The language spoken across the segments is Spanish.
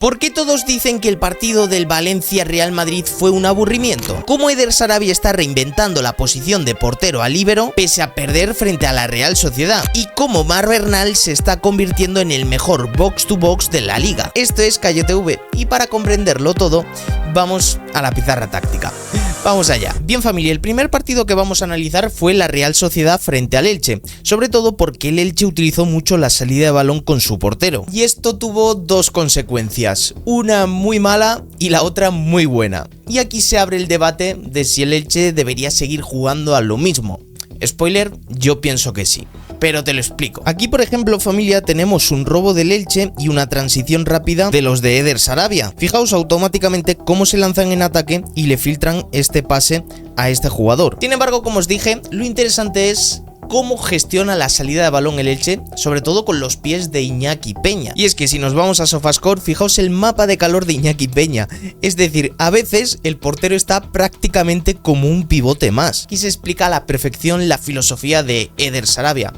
¿Por qué todos dicen que el partido del Valencia-Real Madrid fue un aburrimiento? ¿Cómo Eder Sarabia está reinventando la posición de portero a líbero pese a perder frente a la Real Sociedad? ¿Y cómo Marc Bernal se está convirtiendo en el mejor box-to-box de la liga? Esto es Cayo TV y para comprenderlo todo, vamos a la pizarra táctica. Vamos allá. Bien familia, el primer partido que vamos a analizar fue la Real Sociedad frente al Elche, sobre todo porque el Elche utilizó mucho la salida de balón con su portero. Y esto tuvo dos consecuencias, una muy mala y la otra muy buena. Y aquí se abre el debate de si el Elche debería seguir jugando a lo mismo. Spoiler, yo pienso que sí, pero te lo explico. Aquí por ejemplo familia tenemos un robo del Elche y una transición rápida de los de Eder Sarabia. Fijaos automáticamente cómo se lanzan en ataque y le filtran este pase a este jugador. Sin embargo, como os dije, lo interesante es cómo gestiona la salida de balón el Elche, sobre todo con los pies de Iñaki Peña. Y es que si nos vamos a Sofascore, fijaos el mapa de calor de Iñaki Peña. Es decir, a veces el portero está prácticamente como un pivote más. Aquí se explica a la perfección la filosofía de Eder Sarabia.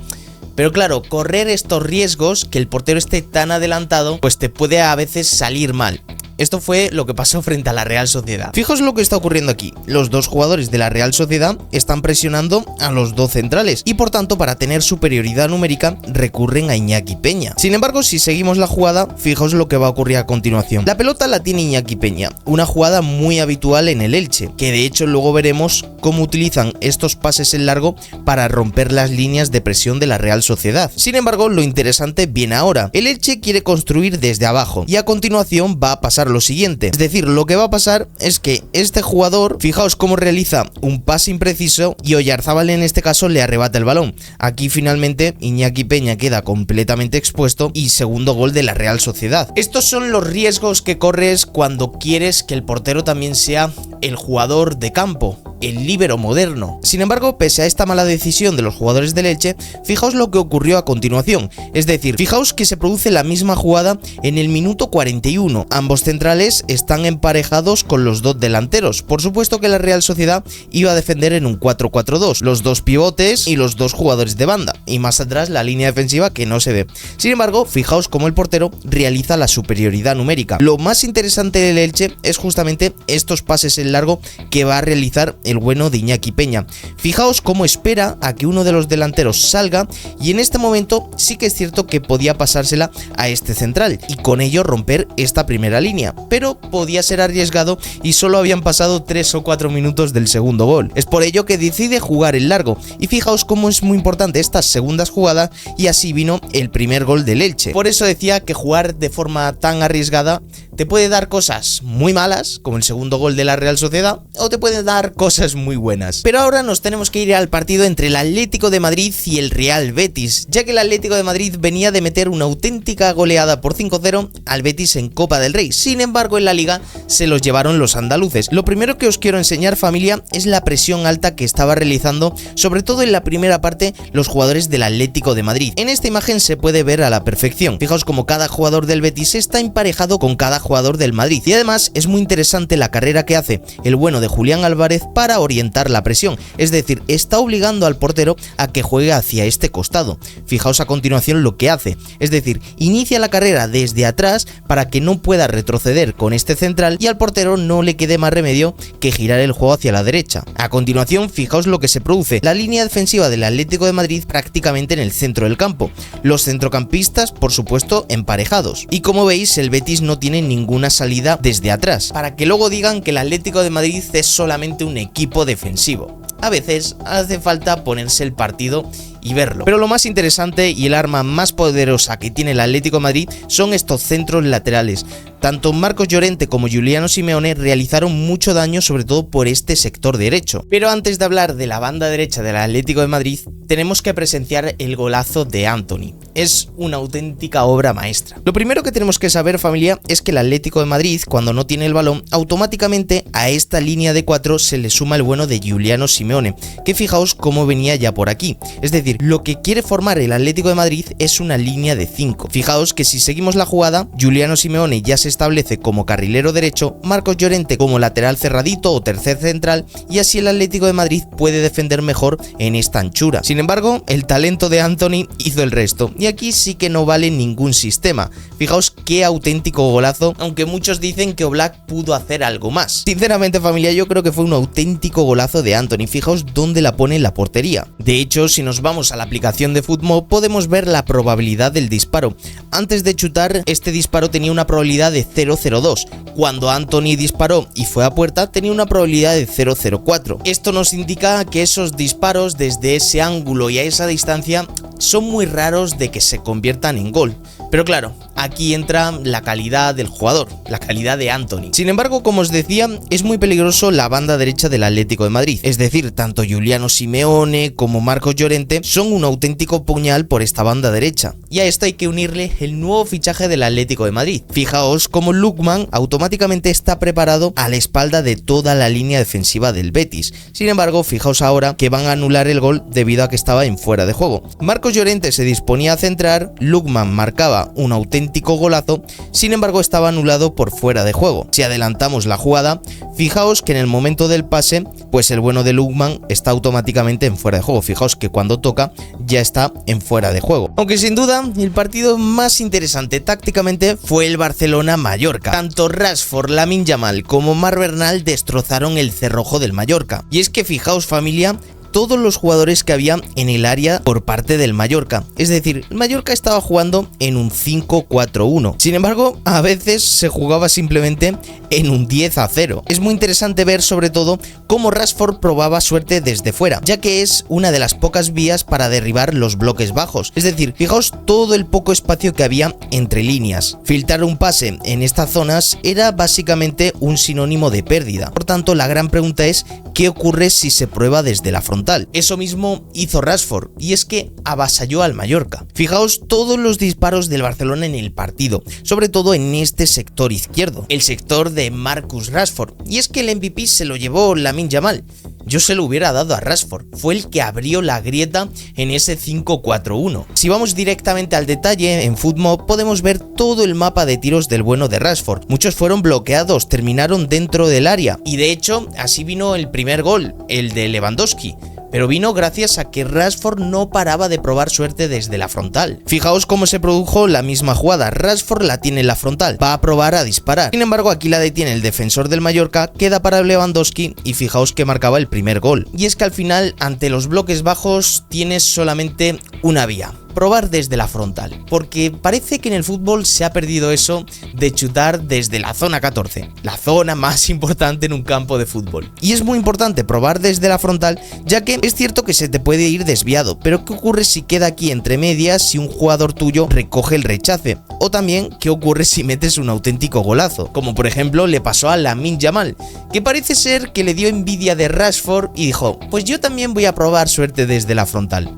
Pero claro, correr estos riesgos, que el portero esté tan adelantado, pues te puede a veces salir mal. Esto fue lo que pasó frente a la Real Sociedad. Fijaos lo que está ocurriendo aquí. Los dos jugadores de la Real Sociedad están presionando a los dos centrales y por tanto para tener superioridad numérica recurren a Iñaki Peña. Sin embargo, si seguimos la jugada, fijaos lo que va a ocurrir a continuación. La pelota la tiene Iñaki Peña, una jugada muy habitual en el Elche, que de hecho luego veremos cómo utilizan estos pases en largo para romper las líneas de presión de la Real Sociedad. Sin embargo, lo interesante viene ahora. El Elche quiere construir desde abajo y a continuación va a pasar lo siguiente, es decir, lo que va a pasar es que este jugador, fijaos cómo realiza un pase impreciso y Oyarzábal en este caso le arrebata el balón. Aquí finalmente Iñaki Peña queda completamente expuesto y segundo gol de la Real Sociedad. Estos son los riesgos que corres cuando quieres que el portero también sea el jugador de campo, el líbero moderno. Sin embargo, pese a esta mala decisión de los jugadores del Elche, fijaos lo que ocurrió a continuación, es decir, fijaos que se produce la misma jugada en el minuto 41, ambos centrales están emparejados con los dos delanteros. Por supuesto que la Real Sociedad iba a defender en un 4-4-2, los dos pivotes y los dos jugadores de banda, y más atrás la línea defensiva que no se ve. Sin embargo, fijaos cómo el portero realiza la superioridad numérica. Lo más interesante del Elche es justamente estos pases en largo que va a realizar el bueno de Iñaki Peña. Fijaos cómo espera a que uno de los delanteros salga y en este momento sí que es cierto que podía pasársela a este central y con ello romper esta primera línea, pero podía ser arriesgado y solo habían pasado 3 o 4 minutos del segundo gol. Es por ello que decide jugar en largo y fijaos cómo es muy importante estas segundas jugadas y así vino el primer gol del Elche. Por eso decía que jugar de forma tan arriesgada te puede dar cosas muy malas, como el segundo gol de la Real Sociedad, o te puede dar cosas muy buenas. Pero ahora nos tenemos que ir al partido entre el Atlético de Madrid y el Real Betis, ya que el Atlético de Madrid venía de meter una auténtica goleada por 5-0 al Betis en Copa del Rey. Sin embargo, en la Liga se los llevaron los andaluces. Lo primero que os quiero enseñar, familia, es la presión alta que estaba realizando, sobre todo en la primera parte, los jugadores del Atlético de Madrid. En esta imagen se puede ver a la perfección. Fijaos como cada jugador del Betis está emparejado con cada jugador del Madrid. Y además es muy interesante la carrera que hace el bueno de Julián Álvarez para orientar la presión. Es decir, está obligando al portero a que juegue hacia este costado. Fijaos a continuación lo que hace. Es decir, inicia la carrera desde atrás para que no pueda retroceder con este central y al portero no le quede más remedio que girar el juego hacia la derecha. A continuación, fijaos lo que se produce. La línea defensiva del Atlético de Madrid prácticamente en el centro del campo. Los centrocampistas, por supuesto, emparejados. Y como veis, el Betis no tiene ninguna salida desde atrás, para que luego digan que el Atlético de Madrid es solamente un equipo defensivo. A veces hace falta ponerse el partido y verlo. Pero lo más interesante y el arma más poderosa que tiene el Atlético de Madrid son estos centros laterales. Tanto Marcos Llorente como Giuliano Simeone realizaron mucho daño, sobre todo por este sector derecho. Pero antes de hablar de la banda derecha del Atlético de Madrid, tenemos que presenciar el golazo de Antony. Es una auténtica obra maestra. Lo primero que tenemos que saber, familia, es que el Atlético de Madrid, cuando no tiene el balón, automáticamente a esta línea de 4 se le suma el bueno de Giuliano Simeone, que fijaos cómo venía ya por aquí. Es decir, lo que quiere formar el Atlético de Madrid es una línea de 5. Fijaos que si seguimos la jugada, Giuliano Simeone ya se establece como carrilero derecho, Marcos Llorente como lateral cerradito o tercer central, y así el Atlético de Madrid puede defender mejor en esta anchura. Sin embargo, el talento de Antony hizo el resto, y aquí sí que no vale ningún sistema. Fijaos qué auténtico golazo, aunque muchos dicen que Oblak pudo hacer algo más. Sinceramente, familia, yo creo que fue un auténtico golazo de Antony. Fijaos dónde la pone en la portería. De hecho, si nos vamos a la aplicación de FUTMOB, podemos ver la probabilidad del disparo. Antes de chutar, este disparo tenía una probabilidad de 0,02. Cuando Antony disparó y fue a puerta, tenía una probabilidad de 0,04. Esto nos indica que esos disparos desde ese ángulo y a esa distancia son muy raros de que se conviertan en gol. Pero claro, aquí entra la calidad del jugador, la calidad de Antony. Sin embargo, como os decía, es muy peligroso la banda derecha del Atlético de Madrid. Es decir, tanto Giuliano Simeone como Marcos Llorente son un auténtico puñal por esta banda derecha. Y a esto hay que unirle el nuevo fichaje del Atlético de Madrid. Fijaos cómo Lookman automáticamente está preparado a la espalda de toda la línea defensiva del Betis. Sin embargo, fijaos ahora que van a anular el gol debido a que estaba en fuera de juego. Marcos Llorente se disponía a centrar, Lookman marcaba un auténtico golazo, sin embargo estaba anulado por fuera de juego. Si adelantamos la jugada, fijaos que en el momento del pase, pues el bueno de Lookman está automáticamente en fuera de juego. Fijaos que cuando toca ya está en fuera de juego. Aunque sin duda el partido más interesante tácticamente fue el Barcelona-Mallorca. Tanto Rashford, Lamine Yamal como Marc Bernal destrozaron el cerrojo del Mallorca. Y es que fijaos, familia, todos los jugadores que había en el área por parte del Mallorca. Es decir, el Mallorca estaba jugando en un 5-4-1. Sin embargo, a veces se jugaba simplemente en un 10-0. Es muy interesante ver sobre todo cómo Rashford probaba suerte desde fuera, ya que es una de las pocas vías para derribar los bloques bajos. Es decir, fijaos todo el poco espacio que había entre líneas. Filtrar un pase en estas zonas era básicamente un sinónimo de pérdida. Por tanto, la gran pregunta es ¿qué ocurre si se prueba desde la frontal? Eso mismo hizo Rashford, y es que avasalló al Mallorca. Fijaos todos los disparos del Barcelona en el partido, sobre todo en este sector izquierdo, el sector de Marcus Rashford, y es que el MVP se lo llevó Lamine Yamal. Yo se lo hubiera dado a Rashford, fue el que abrió la grieta en ese 5-4-1. Si vamos directamente al detalle, en FUTMOB podemos ver todo el mapa de tiros del bueno de Rashford. Muchos fueron bloqueados, terminaron dentro del área, y de hecho así vino el primer gol, el de Lewandowski. Pero vino gracias a que Rashford no paraba de probar suerte desde la frontal. Fijaos cómo se produjo la misma jugada. Rashford la tiene en la frontal, va a probar a disparar. Sin embargo, aquí la detiene el defensor del Mallorca, queda para Lewandowski y fijaos que marcaba el primer gol. Y es que al final, ante los bloques bajos, tienes solamente una vía: probar desde la frontal, porque parece que en el fútbol se ha perdido eso de chutar desde la zona 14, la zona más importante en un campo de fútbol. Y es muy importante probar desde la frontal, ya que es cierto que se te puede ir desviado, pero ¿qué ocurre si queda aquí entre medias si un jugador tuyo recoge el rechace? O también, ¿qué ocurre si metes un auténtico golazo? Como por ejemplo le pasó a Lamine Yamal, que parece ser que le dio envidia de Rashford y dijo, pues yo también voy a probar suerte desde la frontal.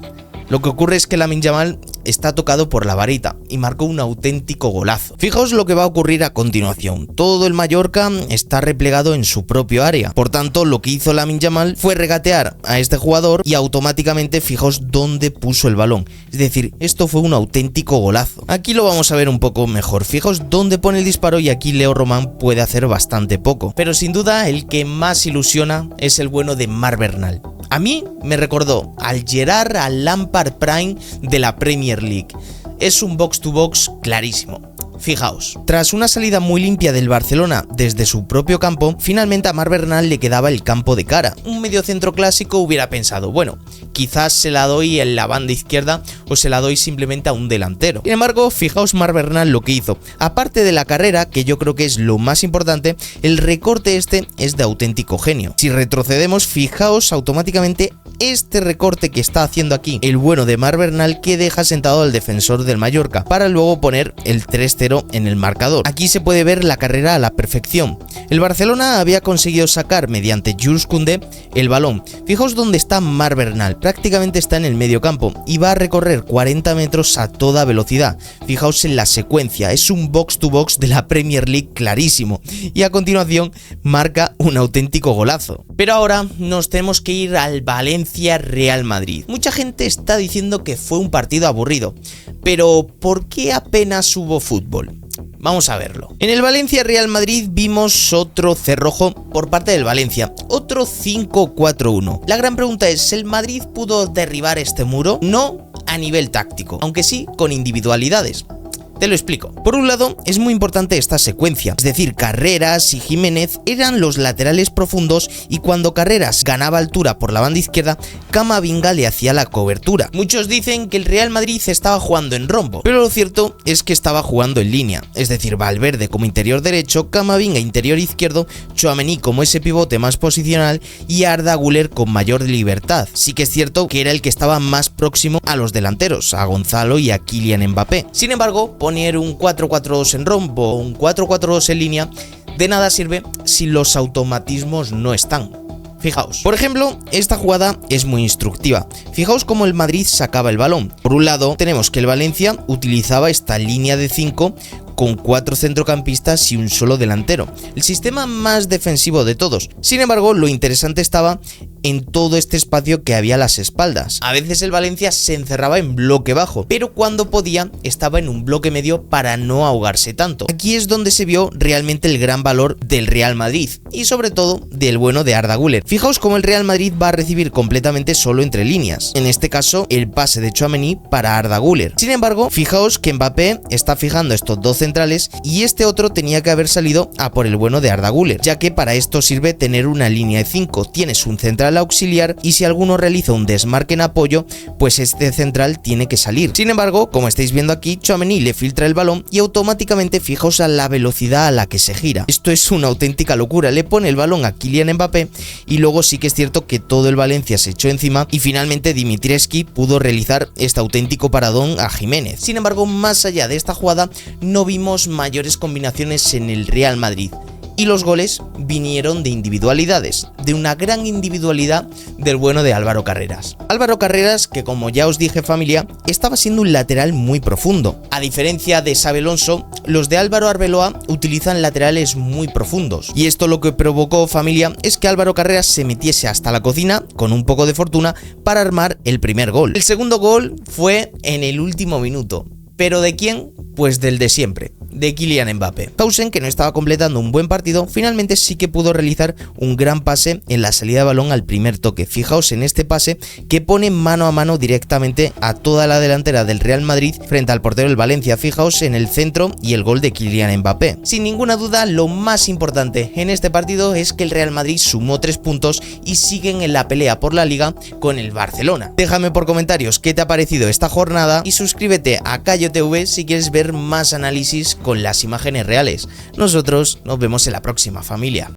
Lo que ocurre es que Lamine Yamal está tocado por la varita y marcó un auténtico golazo. Fijaos lo que va a ocurrir a continuación. Todo el Mallorca está replegado en su propio área. Por tanto, lo que hizo Lamine Yamal fue regatear a este jugador y automáticamente fijaos dónde puso el balón. Es decir, esto fue un auténtico golazo. Aquí lo vamos a ver un poco mejor. Fijaos dónde pone el disparo y aquí Leo Román puede hacer bastante poco. Pero sin duda el que más ilusiona es el bueno de Marc Bernal. A mí me recordó al Gerrard, al Lampard Prime de la Premier League. Es un box to box clarísimo. Fijaos, tras una salida muy limpia del Barcelona desde su propio campo, finalmente a Marc Bernal le quedaba el campo de cara. Un mediocentro clásico hubiera pensado, bueno, quizás se la doy en la banda izquierda o se la doy simplemente a un delantero. Sin embargo, fijaos Marc Bernal lo que hizo. Aparte de la carrera, que yo creo que es lo más importante, el recorte este es de auténtico genio. Si retrocedemos, fijaos automáticamente este recorte que está haciendo aquí el bueno de Marc Bernal, que deja sentado al defensor del Mallorca para luego poner el 3-0 en el marcador. Aquí se puede ver la carrera a la perfección. El Barcelona había conseguido sacar mediante Jules Koundé el balón. Fijaos dónde está Marc Bernal, prácticamente está en el medio campo y va a recorrer 40 metros a toda velocidad. Fijaos en la secuencia, es un box to box de la Premier League clarísimo, y a continuación marca un auténtico golazo. Pero ahora nos tenemos que ir al Valencia-Real Madrid. Mucha gente está diciendo que fue un partido aburrido, pero ¿por qué apenas hubo fútbol? Vamos a verlo. En el Valencia-Real Madrid vimos otro cerrojo por parte del Valencia, otro 5-4-1. La gran pregunta es, ¿el Madrid pudo derribar este muro? No a nivel táctico, aunque sí con individualidades. Te lo explico. Por un lado, es muy importante esta secuencia, es decir, Carreras y Jiménez eran los laterales profundos y cuando Carreras ganaba altura por la banda izquierda, Camavinga le hacía la cobertura. Muchos dicen que el Real Madrid estaba jugando en rombo, pero lo cierto es que estaba jugando en línea, es decir, Valverde como interior derecho, Camavinga interior izquierdo, Tchouaméni como ese pivote más posicional y Arda Güler con mayor libertad. Sí que es cierto que era el que estaba más próximo a los delanteros, a Gonzalo y a Kylian Mbappé. Sin embargo, poner un 4-4-2 en rombo o un 4-4-2 en línea de nada sirve si los automatismos no están. Fijaos, por ejemplo, esta jugada es muy instructiva. Fijaos cómo el Madrid sacaba el balón. Por un lado, tenemos que el Valencia utilizaba esta línea de 5 con 4 centrocampistas y un solo delantero. El sistema más defensivo de todos. Sin embargo, lo interesante estaba en todo este espacio que había a las espaldas. A veces el Valencia se encerraba en bloque bajo, pero cuando podía estaba en un bloque medio para no ahogarse tanto. Aquí es donde se vio realmente el gran valor del Real Madrid y sobre todo del bueno de Arda Güler. Fijaos cómo el Real Madrid va a recibir completamente solo entre líneas. En este caso, el pase de Tchouaméni para Arda Güler. Sin embargo, fijaos que Mbappé está fijando estos dos centrales y este otro tenía que haber salido a por el bueno de Arda Güler, ya que para esto sirve tener una línea de 5. Tienes un central auxiliar y si alguno realiza un desmarque en apoyo, pues este central tiene que salir. Sin embargo, como estáis viendo aquí, Tchouaméni le filtra el balón y automáticamente fijaos a la velocidad a la que se gira. Esto es una auténtica locura. Le pone el balón a Kylian Mbappé y luego sí que es cierto que todo el Valencia se echó encima y finalmente Dimitrievski pudo realizar este auténtico paradón a Jiménez. Sin embargo, más allá de esta jugada, no vimos mayores combinaciones en el Real Madrid. Y los goles vinieron de individualidades, de una gran individualidad del bueno de Álvaro Carreras. Álvaro Carreras, que como ya os dije familia, estaba siendo un lateral muy profundo. A diferencia de Xabi Alonso, los de Álvaro Arbeloa utilizan laterales muy profundos. Y esto lo que provocó familia es que Álvaro Carreras se metiese hasta la cocina, con un poco de fortuna, para armar el primer gol. El segundo gol fue en el último minuto. ¿Pero de quién? Pues del de siempre, de Kylian Mbappé. Hausen, que no estaba completando un buen partido, finalmente sí que pudo realizar un gran pase en la salida de balón al primer toque. Fijaos en este pase que pone mano a mano directamente a toda la delantera del Real Madrid frente al portero del Valencia. Fijaos en el centro y el gol de Kylian Mbappé. Sin ninguna duda, lo más importante en este partido es que el Real Madrid sumó 3 puntos y siguen en la pelea por la Liga con el Barcelona. Déjame por comentarios qué te ha parecido esta jornada y suscríbete a Cayo TV si quieres ver más análisis con las imágenes reales. Nosotros nos vemos en la próxima, familia.